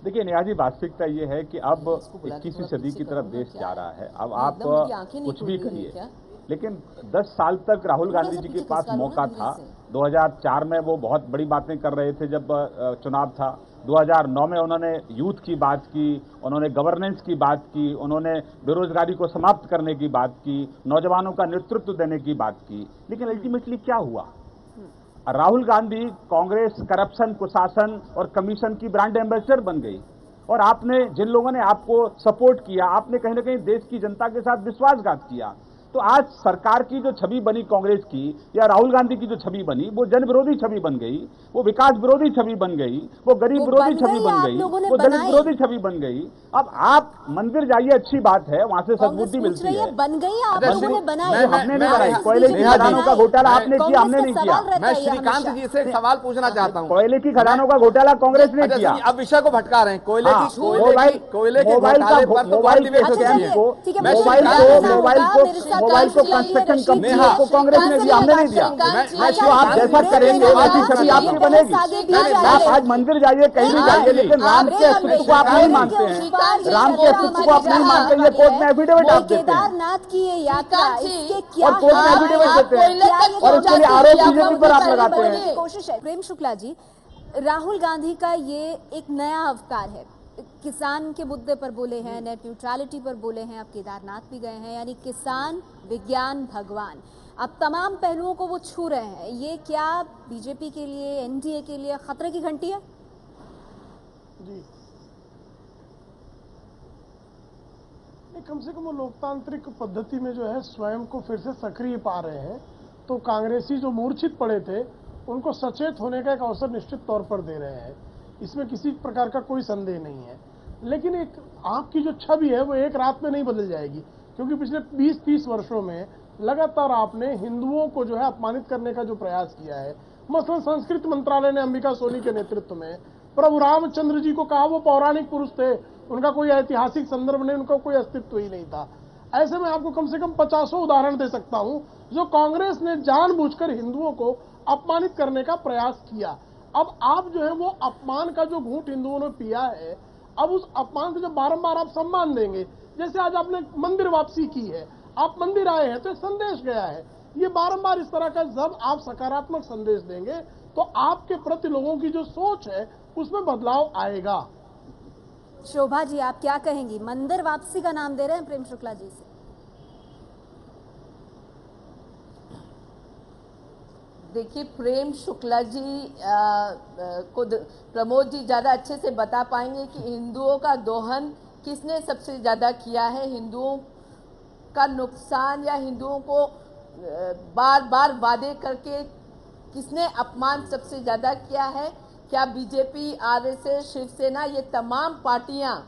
I: देखिए नियाजी, वास्तविकता ये है कि अब 21वीं सदी की तरफ देश जा रहा है। अब आप कुछ भी करिए, लेकिन 10 साल तक राहुल गांधी जी के पास मौका था। 2004 में वो बहुत बड़ी बातें कर रहे थे जब चुनाव था। 2009 में उन्होंने यूथ की बात की, उन्होंने गवर्नेंस की बात की, उन्होंने बेरोजगारी को समाप्त करने की बात की, नौजवानों का नेतृत्व देने की बात की। लेकिन अल्टीमेटली क्या हुआ? राहुल गांधी कांग्रेस करप्शन, कुशासन और कमीशन की ब्रांड एम्बेसडर बन गई। और आपने, जिन लोगों ने आपको सपोर्ट किया, आपने कहीं ना कहीं देश की जनता के साथ विश्वासघात किया। तो आज सरकार की जो छवि बनी कांग्रेस की, या राहुल गांधी की जो छवि बनी, वो जन विरोधी छवि बन गई, वो विकास विरोधी छवि बन गई, वो गरीब विरोधी छवि बन गई, वो दलित विरोधी छवि बन गई। अब आप मंदिर जाइए, अच्छी बात है, वहां से सद्बुद्धि मिलती है।
F: बन गई, आप लोगों ने बनाई।
J: हमने नहीं बनाई। कोयले की खदानों का घोटाला आपने किया, हमने नहीं किया। मैं श्रीकांत जी से एक सवाल पूछना चाहता हूँ।
I: कोयले की खदानों का घोटाला कांग्रेस ने किया।
J: अब विषय को भटका रहे हैं। कोयले के
I: मोबाइल को कंस्ट्रक्शन कंपनी को कांग्रेस ने दिया, हमने नहीं दिया। तो आप जैसा करेंगे वैसी छवि आपकी बनेगी। आप आज मंदिर जाइए, कहीं भी जाइए, लेकिन राम के अस्तित्व को आप नहीं मानते हैं, राम के अस्तित्व को आप नहीं मानते, ये कोर्ट में एफिडेविट आप देते हैं।
F: केदारनाथ की ये यात्रा, इसके क्या
I: और कोर्ट में एफिडेविट देते हैं, और उसके लिए आरोप बीजेपी पर आप लगाते हैं।
F: कोशिश है। प्रेम शुक्ला जी, राहुल गांधी का ये एक नया अवतार है। किसान के मुद्दे पर बोले हैं, नेट न्यूट्रलिटी पर बोले हैं, अब केदारनाथ भी गए हैं, यानी किसान, विज्ञान, भगवान, अब तमाम पहलुओं को वो छू रहे हैं। ये क्या बीजेपी के लिए, एनडीए के लिए खतरे की घंटी है?
K: जी, कम से कम वो लोकतांत्रिक पद्धति में जो है स्वयं को फिर से सक्रिय पा रहे हैं। तो कांग्रेसी जो मूर्छित पड़े थे उनको सचेत होने का एक अवसर निश्चित तौर पर दे रहे हैं, इसमें किसी प्रकार का कोई संदेह नहीं है। लेकिन एक आपकी जो छवि है वो एक रात में नहीं बदल जाएगी, क्योंकि पिछले 20-30 वर्षों में लगातार आपने हिंदुओं को जो है अपमानित करने का जो प्रयास किया है। मसलन संस्कृति मंत्रालय ने अंबिका सोनी के नेतृत्व में प्रभु रामचंद्र जी को कहा वो पौराणिक पुरुष थे, उनका कोई ऐतिहासिक संदर्भ नहीं, उनका कोई अस्तित्व ही नहीं था। ऐसे में आपको कम से कम 50 उदाहरण दे सकता हूं जो कांग्रेस ने जानबूझकर हिंदुओं को अपमानित करने का प्रयास किया। अब आप जो है वो अपमान का जो घूंट हिंदुओं ने पिया है, अब उस अपमान से जब बारंबार आप सम्मान देंगे, जैसे आज आपने मंदिर वापसी की है, आप मंदिर आए हैं तो एक संदेश गया है, ये बारंबार इस तरह का जब आप सकारात्मक संदेश देंगे तो आपके प्रति लोगों की जो सोच है उसमें बदलाव आएगा।
F: शोभा जी, आप क्या कहेंगी? मंदिर वापसी का नाम दे रहे हैं प्रेम शुक्ला जी से।
H: देखिए, प्रेम शुक्ला जी को प्रमोद जी ज़्यादा अच्छे से बता पाएंगे कि हिंदुओं का दोहन किसने सबसे ज़्यादा किया है, हिंदुओं का नुकसान या हिंदुओं को बार बार वादे करके किसने अपमान सबसे ज़्यादा किया है। क्या बीजेपी, आरएसएस, शिवसेना, ये तमाम पार्टियां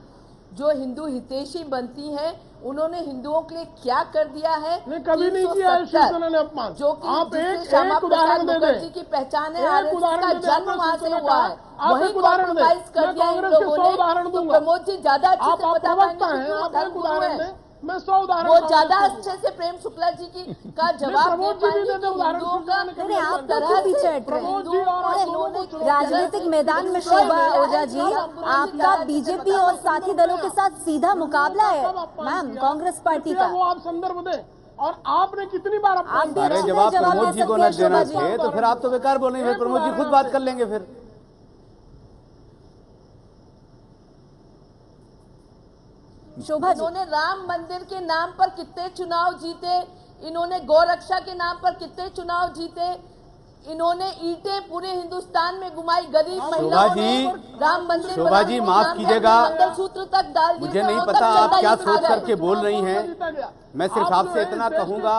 H: जो हिंदू हितैषी बनती हैं, उन्होंने हिंदुओं के लिए क्या कर दिया है?
K: नहीं, कभी नहीं किया है शिवसेना ने अपमान।
H: जो कि
K: आप
H: एक
K: उदाहरण दे दें,
H: की पहचान है,
K: एक उदाहरण
H: का
K: दे दें,
H: जन्म वहां से हुआ है,
K: आप
H: वही
K: एक उदाहरण दें।
H: कॉम्प्रोमाइज कर
K: मैं
H: दिया इन
K: कांग्रेस के
H: लोगों
K: 100
H: ने।
K: उदाहरण
H: तो
K: दूंगा।
H: प्रमोद जी ज्यादा अच्छे से
K: आप
H: बता
K: प्रवक्ता
H: पाएंगे,
K: हैं, आप
H: क्योंकि
K: एक उदाहरण दें, मैं 100 उदाहरण
H: वो
K: कांग्रेस
H: ज्यादा
K: के दूं।
H: अच्छे से प्रेम शुक्ला जी की का जवाब दे
K: प्रमोद जी भी
H: पाएंगे
K: देते
H: कि
K: उदाहरण
H: हिंदुओं का
K: शिवसेना ने
F: नहीं, आप
H: तरह
F: तो
H: से
F: पीछे हट रहे हैं।
K: प्रमोद जी और आप दोनों को चुनौती
F: राजनीतिक मैदान में शोभा ओझा जी, आपका बीजेपी और साथी दलों के साथ सीधा मुकाबला है मैम कांग्रेस पार्टी का।
K: वो आप संदर्भ दें, और आपने कितनी बार
F: आप भी
L: अरे
F: अच्छे
L: जब आप
F: से जवाब
L: प्रमोद
F: दे
L: जी को
F: सकते
L: न
F: हैं,
L: देना
F: शोभा जी।
L: थे तो फिर आप तो बेकार बोल रहे हैं, प्रमोद जी खुद बात कर लेंगे फिर।
F: शोभा जी,
H: इन्होंने राम मंदिर के नाम पर कितने चुनाव जीते, इन्होंने गौरक्षा के नाम पर कितने चुनाव जीते, इन्होंने ईंटें पूरे हिंदुस्तान में घुमाई, गरीब महिलाओं
L: शोभा
H: ने
L: जी,
H: राम मंदिर
L: शोभा जी, माफ कीजिएगा,
H: मंगलसूत्र तक डाल दिए
L: मुझे
H: थे,
L: नहीं
H: और
L: पता
H: तब
L: आप
H: चंदा
L: क्या
H: ये
L: सोच
H: खा गए।
L: करके बोल रही हैं। मैं सिर्फ आपसे इतना कहूंगा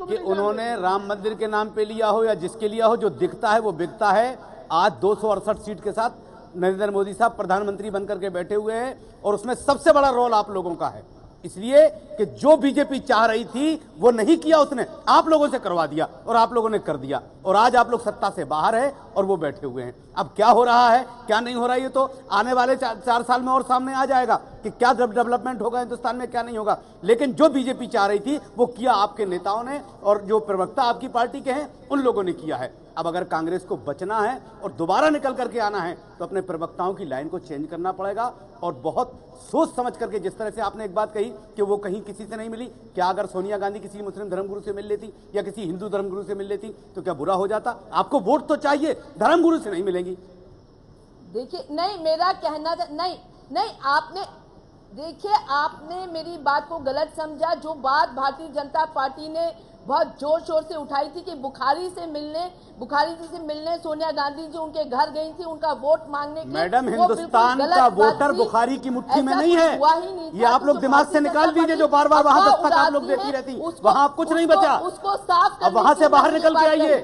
L: कि उन्होंने राम मंदिर के नाम पे लिया हो या जिसके लिया हो, जो दिखता है वो बिकता है। आज 268 सीट के साथ नरेंद्र मोदी साहब प्रधानमंत्री बनकर के बैठे हुए हैं, और उसमें सबसे बड़ा रोल आप लोगों का है, इसलिए कि जो बीजेपी चाह रही थी वो नहीं किया उसने, आप लोगों से करवा दिया और आप लोगों ने कर दिया, और आज आप लोग सत्ता से बाहर हैं और वो बैठे हुए हैं। अब क्या हो रहा है क्या नहीं हो रहा है, ये तो आने वाले 4 साल में और सामने आ जाएगा कि क्या डेवलपमेंट होगा हिंदुस्तान में, क्या नहीं होगा। लेकिन जो बीजेपी चाह रही थी वो किया आपके नेताओं ने, और जो प्रवक्ता आपकी पार्टी के हैं उन लोगों ने किया है। अब अगर कांग्रेस को बचना है और दोबारा निकल करके आना है तो अपने प्रवक्ताओं की लाइन को चेंज करना पड़ेगा, और बहुत सोच समझ करके, जिस तरह से आपने एक बात कही कि वो कहीं किसी से नहीं मिली, क्या अगर सोनिया गांधी किसी मुस्लिम धर्मगुरु से मिल लेती या किसी हिंदू धर्मगुरु से मिल लेती तो क्या बुरा हो जाता? आपको वोट तो चाहिए, धर्मगुरु से नहीं मिलेंगी।
H: देखिए, नहीं, मेरा कहना नहीं, आपने देखिए, आपने मेरी बात को गलत समझा। जो बात भारतीय जनता पार्टी ने बहुत जोर शोर से उठाई थी कि बुखारी जी से मिलने सोनिया गांधी जी उनके घर गई थी, उनका वोट मांगने के,
L: मैडम, हिंदुस्तान का वोटर बुखारी की मुट्ठी में नहीं है, ये आप लोग दिमाग से निकाल दीजिए, जो बार बार वहां दस्तक आप लोग देती रहती, वहां आप कुछ नहीं बचा,
H: उसको साफ
L: अब वहां से बाहर निकल के आइए।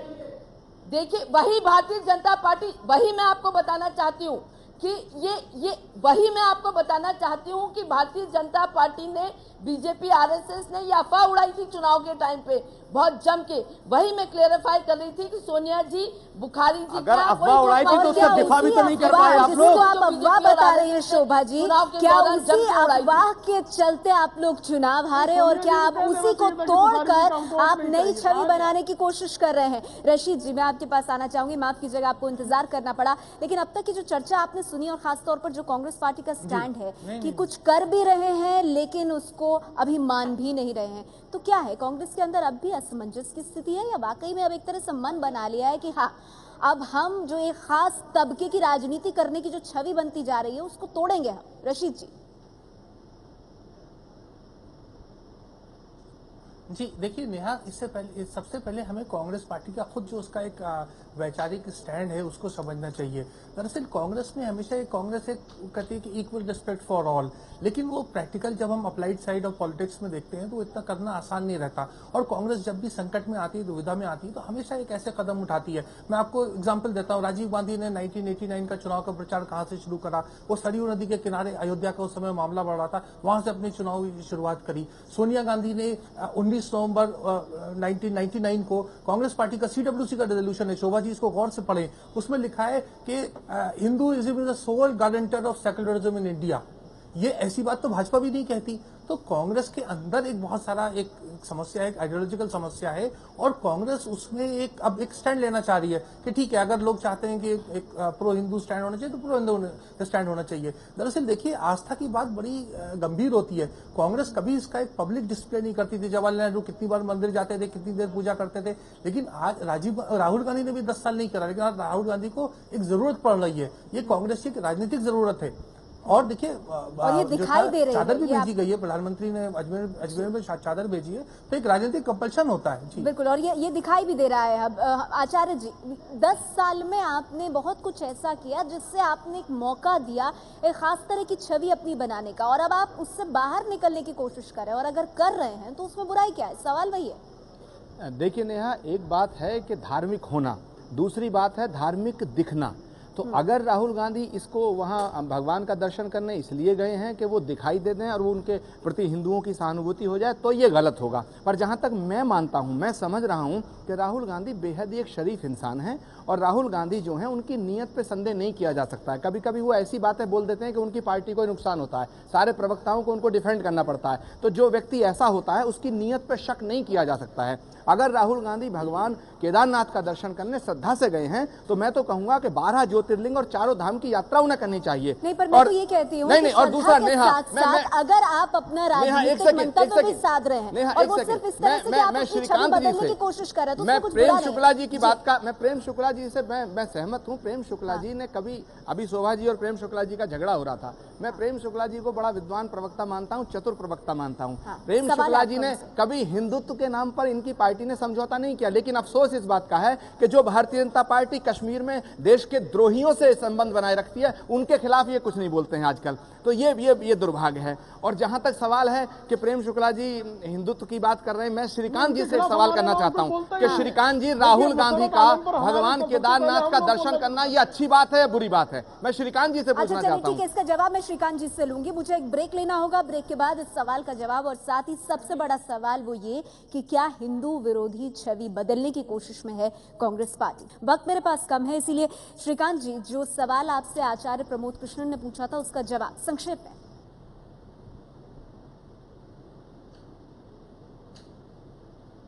H: देखिए, वही भारतीय जनता पार्टी, वही मैं आपको बताना चाहती हूँ कि ये वही मैं आपको बताना चाहती हूँ कि भारतीय जनता पार्टी ने, बीजेपी, आरएसएस ने ये अफवाह उड़ाई थी चुनाव के टाइम पे बहुत जम के। वही मैं क्लेरिफाई कर रही थी कि सोनिया जी, बुखारी जी,
L: अगर अफवाह उड़ाई थी तो उसका दिफा भी तो नहीं कर पाए आप लोग।
F: आप अफवाह बता रही है शोभा जी, क्या उसी अफवाह के चलते आप लोग चुनाव हारे, और क्या आप उसी को तोड़कर आप नई छवि बनाने की कोशिश कर रहे हैं? रशीद जी, मैं आपके पास आना चाहूंगी, माफ कीजिएगा आपको इंतजार करना पड़ा, लेकिन अब तक की जो चर्चा आपने सुनी, और खासतौर पर जो कांग्रेस पार्टी का स्टैंड है कि कुछ कर भी रहे हैं लेकिन उसको अभी मान भी नहीं रहे हैं, तो क्या है कांग्रेस के अंदर अब भी असमंजस की स्थिति है, या वाकई में अब एक तरह से मन बना लिया है कि हाँ, अब हम जो एक खास तबके की राजनीति करने की जो छवि बनती जा रही है उसको तोड़ेंगे हम? रशीद जी।
G: जी देखिए नेहा, इससे पहले, सबसे पहले हमें कांग्रेस पार्टी का खुद जो उसका एक वैचारिक स्टैंड है उसको समझना चाहिए। दरअसल कांग्रेस में हमेशा कांग्रेस एक कहती है कि इक्वल रिस्पेक्ट फॉर ऑल, लेकिन वो प्रैक्टिकल जब हम अप्लाइड साइड ऑफ पॉलिटिक्स में देखते हैं तो इतना करना आसान नहीं रहता। और कांग्रेस जब भी संकट में आती है, दुविधा में आती है, तो हमेशा एक ऐसे कदम उठाती है। मैं आपको एग्जाम्पल देता हूँ, राजीव गांधी ने 1989 का चुनाव का प्रचार कहाँ से शुरू करा? वो सरयू नदी के किनारे अयोध्या का उस समय मामला बढ़ रहा था, वहां से अपनी चुनाव की शुरुआत करी। सोनिया गांधी ने 19 नवंबर 1999 को कांग्रेस पार्टी का CWC का रेजोल्यूशन है, शोभा जी इसको गौर से पढ़ें, उसमें लिखा है कि Hinduism is the sole guarantor of secularism in India. ये ऐसी बात तो भाजपा भी नहीं कहती। तो कांग्रेस के अंदर एक बहुत सारा एक समस्या है, एक आइडियोलॉजिकल समस्या है, और कांग्रेस उसमें अब एक स्टैंड लेना चाह रही है कि ठीक है, अगर लोग चाहते हैं कि एक प्रो हिंदू स्टैंड होना चाहिए तो प्रो हिंदू स्टैंड होना चाहिए। दरअसल देखिए, आस्था की बात बड़ी गंभीर होती है। कांग्रेस कभी इसका एक पब्लिक डिस्प्ले नहीं करती थी। जवाहरलाल नेहरू कितनी बार मंदिर जाते थे, कितनी देर पूजा करते थे, लेकिन आज राहुल गांधी ने भी 10 साल नहीं करा, लेकिन आज राहुल गांधी को एक जरूरत पड़ रही है। ये कांग्रेस की एक राजनीतिक जरूरत है। और देखिए
F: और ये दिखाई दे रही है,
G: चादर भी
F: ये
G: भेजी गई है, प्रधानमंत्री ने अजमेर में चादर भेजी है, तो एक राजनीतिक कंपल्शन होता है जी।
F: बिल्कुल, और ये दिखाई भी दे रहा है। अब आचार्य जी, 10 साल में आपने बहुत कुछ ऐसा किया जिससे आपने एक मौका दिया एक खास तरह की छवि अपनी बनाने का, और अब आप उससे बाहर निकलने की कोशिश कर रहे हैं, और अगर कर रहे हैं तो उसमें बुराई क्या है? सवाल वही है।
J: देखिए नेहा, एक बात है कि धार्मिक होना, दूसरी बात है धार्मिक दिखना। तो अगर राहुल गांधी इसको वहाँ भगवान का दर्शन करने इसलिए गए हैं कि वो दिखाई दे दें और वो उनके प्रति हिंदुओं की सहानुभूति हो जाए, तो ये गलत होगा। पर जहाँ तक मैं मानता हूँ, मैं समझ रहा हूँ कि राहुल गांधी बेहद ही एक शरीफ इंसान हैं, और राहुल गांधी जो हैं उनकी नीयत पे संदेह नहीं किया जा सकता है। कभी कभी वो ऐसी बातें बोल देते हैं कि उनकी पार्टी को नुकसान होता है, सारे प्रवक्ताओं को उनको डिफेंड करना पड़ता है। तो जो व्यक्ति ऐसा होता है उसकी नीयत पे शक नहीं किया जा सकता है। अगर राहुल गांधी भगवान केदारनाथ का दर्शन करने श्रद्धा से गए हैं तो मैं तो कहूंगा कि 12 ज्योतिर्लिंग और चारों धाम की यात्रा उन्हें करनी चाहिए।
F: नहीं, पर मैं तो ये कहती हूँ
J: नहीं, और दूसरा नेहा,
F: अगर आप अपना राजनीतिक मंतव्य भी साध रहे हैं और वो सिर्फ इस तरह से कि आप अपनी छवि बदलने की कोशिश कर रहे हैं, तो उसमें कुछ बुरा नहीं।
J: प्रेम शुक्ला जी की बात का, मैं प्रेम शुक्ला जी से मैं सहमत हूँ। प्रेम शुक्ला जी ने कभी, अभी शोभा जी और प्रेम शुक्ला जी का झगड़ा हो रहा था, मैं प्रेम शुक्ला जी को बड़ा विद्वान प्रवक्ता मानता हूँ, चतुर प्रवक्ता मानता हूँ। प्रेम शुक्ला जी ने कभी हिंदुत्व के नाम पर इनकी पार्टी ने समझौता नहीं किया, लेकिन अफसोस इस बात का है कि जो भारतीय जनता पार्टी कश्मीर में देश के द्रोहियों से संबंध बनाए रखती है, उनके खिलाफ ये कुछ नहीं बोलते हैं आजकल। तो ये दुर्भाग्य है। और जहां तक सवाल है कि प्रेम शुक्ला जी हिंदुत्व की बात कर रहे हैं, मैं श्रीकांत जी से सवाल करना चाहता हूं कि श्रीकांत जी, राहुल गांधी का भगवान केदारनाथ का दर्शन करना ये अच्छी बात है या बुरी बात है? मैं श्रीकांत जी से पूछना चाहता हूं।
F: ठीक है, इसका जवाब मैं श्रीकांत जी से लूंगी। मुझे एक ब्रेक लेना होगा, ब्रेक के बाद इस सवाल का जवाब, और साथ ही सबसे बड़ा सवाल वो ये कि क्या हिंदू विरोधी छवि बदलने की कोशिश में है कांग्रेस पार्टी? वक्त मेरे पास कम है, इसीलिए श्रीकांत जी, जो सवाल आपसे आचार्य प्रमोद कृष्णन ने पूछा था उसका जवाब संक्षेप में।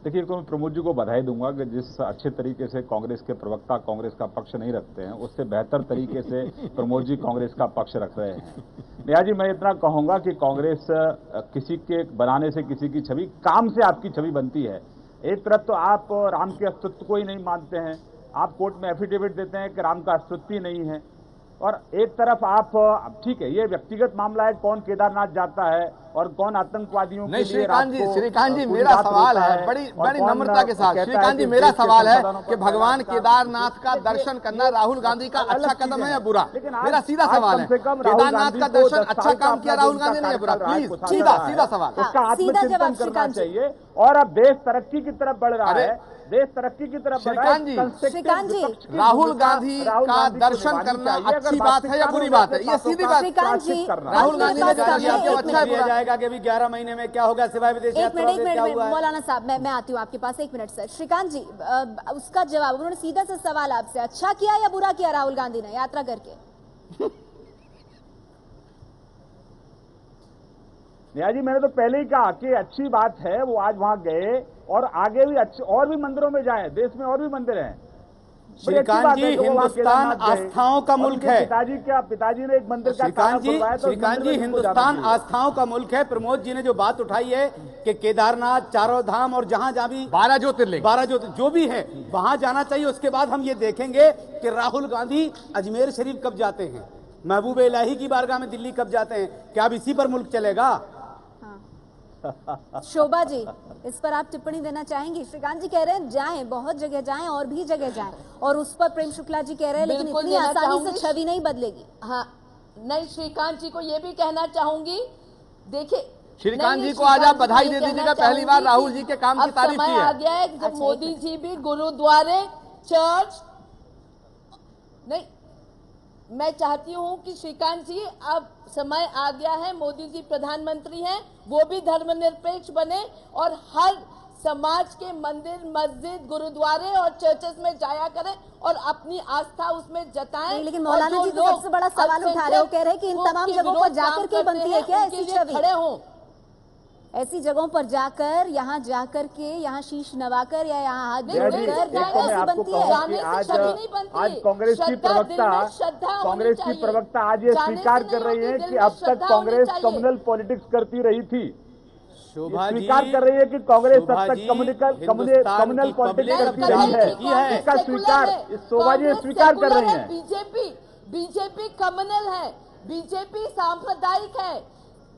I: देखिए, तो मैं प्रमोद जी को बधाई दूंगा कि जिस अच्छे तरीके से कांग्रेस के प्रवक्ता कांग्रेस का पक्ष नहीं रखते हैं, उससे बेहतर तरीके से प्रमोद जी कांग्रेस का पक्ष रख रहे हैं। नेहा जी, मैं इतना कहूंगा कि कांग्रेस किसी के बनाने से किसी की छवि, काम से आपकी छवि बनती है। एक तरफ तो आप राम के अस्तित्व को ही नहीं मानते हैं, आप कोर्ट में एफिडेविट देते हैं कि राम का अस्तित्व ही नहीं है, और एक तरफ आप, ठीक है ये व्यक्तिगत मामला है, कौन केदारनाथ जाता है और कौन आतंकवादियों के लिए
J: श्रीकांत जी मेरा सवाल है, बड़ी नम्रता के साथ श्रीकांत जी, मेरा सवाल है कि भगवान केदारनाथ का दर्शन करना राहुल गांधी का अच्छा कदम है या बुरा? मेरा सीधा सवाल है, केदारनाथ का दर्शन अच्छा काम किया राहुल गांधी ने या बुरा? प्लीज सीधा सवाल,
I: उसका आत्मचिंतन करना चाहिए। और अब देश तरक्की की तरफ बढ़ रहा है, देश तरक्की की तरफ बढ़ रहा है।
F: श्रीकांत जी,
J: राहुल गांधी का दर्शन करना अच्छी बात है या बुरी बात है? ये सीधी बात।
F: श्रीकांत जी,
J: राहुल गांधी ने अच्छा
L: दिया जाएगा कि अभी 11 महीने में क्या होगा सिवाय विदेश यात्रा से क्या हुआ है?
F: मौलाना साहब, मैं आती हूँ आपके पास, 1 मिनट सर। श्रीकांत जी, उसका जवाब, उन्होंने सीधा सा सवाल आपसे, अच्छा किया या बुरा किया राहुल गांधी ने यात्रा करके?
I: नेहा जी, मैंने तो पहले ही कहा कि अच्छी बात है वो आज वहां गए, और आगे भी अच्छे और भी मंदिरों में जाएं, देश में और भी मंदिर हैं।
L: श्रीकांत जी, हिंदुस्तान आस्थाओं का मुल्क है।
I: पिताजी ने एक मंदिर का
L: श्रीकांत जी, हिंदुस्तान आस्थाओं का मुल्क है। प्रमोद जी ने जो बात उठाई है कि केदारनाथ, चारों धाम और जहां जहां भी
J: 12 ज्योतिर्लिंग
L: जो भी है वहां जाना चाहिए। उसके बाद हम ये देखेंगे कि राहुल गांधी अजमेर शरीफ कब जाते हैं, महबूब इलाही की बारगाह में दिल्ली कब जाते हैं। क्या अब इसी पर मुल्क चलेगा?
F: शोभा जी, इस पर आप टिप्पणी देना चाहेंगी? श्रीकांत जी कह रहे हैं जाएं, बहुत जगह जाएं और भी जगह जाएं, और उस पर प्रेम शुक्ला जी कह रहे हैं लेकिन इतनी आसानी से छवि नहीं बदलेगी।
H: हाँ, नहीं, श्रीकांत जी को ये भी कहना चाहूंगी, देखिए
J: श्रीकांत जी को आज आप बधाई दे दीजिएगा, पहली बार राहुल जी के काम की तारीफ की है।
H: आ गया है जब मोदी जी भी गुरुद्वारे, चर्च, नहीं, मैं चाहती हूं कि श्रीकांत जी, अब समय आ गया है, मोदी जी प्रधानमंत्री हैं, वो भी धर्मनिरपेक्ष बने और हर समाज के मंदिर, मस्जिद, गुरुद्वारे और चर्चेस में जाया करें और अपनी आस्था उसमें जताएं।
F: लेकिन मौलाना जी तो सबसे बड़ा सवाल उठा रहे हो, कह रहे हैं कि इन तमाम जगहों पर जाकर के बनती है क्या ऐसी छवि?
H: खड़े हों,
F: ऐसी जगहों पर जाकर, यहाँ जाकर के, यहाँ शीश नवाकर या यहाँ हाथ जोड़कर ऐसी बनती है?
I: आज कांग्रेस की प्रवक्ता आज ये स्वीकार कर रही है कि अब तक कांग्रेस कम्युनल पॉलिटिक्स करती रही थी। स्वीकार कर रही है कि कांग्रेस अब तक कम्युनल पॉलिटिक्स करती रही है। इसका स्वीकार शोभा जी स्वीकार कर रही है।
H: बीजेपी कम्युनल है, बीजेपी सांप्रदायिक है,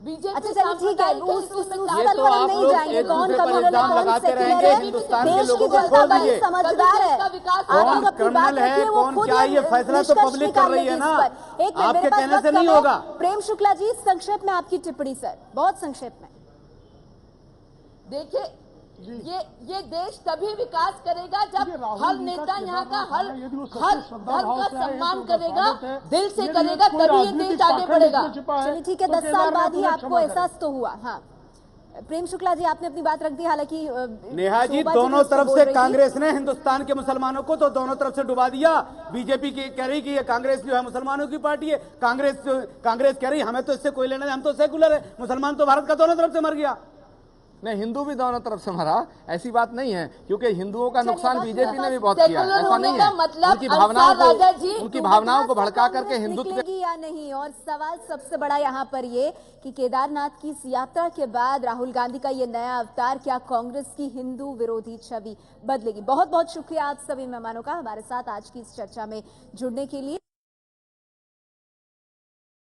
H: बीजेपी
F: अच्छा चलिए ठीक है, उस
L: ये
F: तल
L: तो
F: पर हम
L: आप
F: नहीं
L: लोग
F: जाएंगे
L: एक
F: कौन
L: दूसरे पर
F: कम्युनल
L: इल्जाम
F: कौन
L: लगाते
F: सेक्युलर
L: रहेंगे,
F: है।
L: हिंदुस्तान के
F: देश की
L: लोगों को
F: जनता
L: छोड़
F: बड़ी
L: दीजिए।
F: समझदार है। आप लोग अपनी बात
L: क्रिमिनल है,
F: रखिए, वो
L: कौन
F: खुद
L: क्या, ये फैसला तो
F: निष्कर्ष
L: पब्लिक कर रही है
F: निकालेगी
L: ना,
F: इस पर। एक मिनट,
L: आपके
F: मेरे पास
L: कहने
F: वक्त
L: से नहीं
F: कम है।
L: होगा।
F: प्रेम शुक्ला जी, संक्षेप में आपकी टिप्पणी सर, बहुत संक्षेप में।
H: देखिए ये देश तभी विकास करेगा जब हर नेता यहाँ का हर धर्म का सम्मान करेगा, दिल से करेगा, तभी ये देश आगे बढ़ेगा।
F: चलिए ठीक है, 10 साल बाद ही आपको एहसास तो हुआ। हाँ प्रेम शुक्ला जी, आपने अपनी बात रख दी, हालांकि
L: नेहा जी
F: शोभा
L: दोनों
F: भी
L: तरफ
F: बोल
L: से
F: रही थी।
L: कांग्रेस ने हिंदुस्तान के मुसलमानों को तो दोनों तरफ से डुबा दिया। बीजेपी की कह रही कि ये कांग्रेस जो है मुसलमानों की पार्टी है, कांग्रेस कह रही हमें तो इससे कोई लेना नहीं, हम तो सेकुलर है, मुसलमान तो भारत का दोनों तरफ से मर गया।
J: नहीं, हिंदू भी दोनों तरफ से मरा, ऐसी बात नहीं है, क्योंकि हिंदुओं का नुकसान
F: बस
J: बीजेपी ने भी बहुत
F: सेकुलर
J: किया है, ऐसा
F: होने
J: नहीं
F: का
J: है।
F: मतलब
J: उनकी भावनाओं
F: राजा जी,
J: को उनकी भावनाओं को भड़का करके
F: कांग्रेस
J: हिंदुत्व
F: निकलेगी या नहीं। और सवाल सबसे बड़ा यहाँ पर ये कि केदारनाथ की इस यात्रा के बाद राहुल गांधी का ये नया अवतार, क्या कांग्रेस की हिंदू विरोधी छवि बदलेगी। बहुत बहुत शुक्रिया आप सभी मेहमानों का हमारे साथ आज की इस चर्चा में जुड़ने के लिए।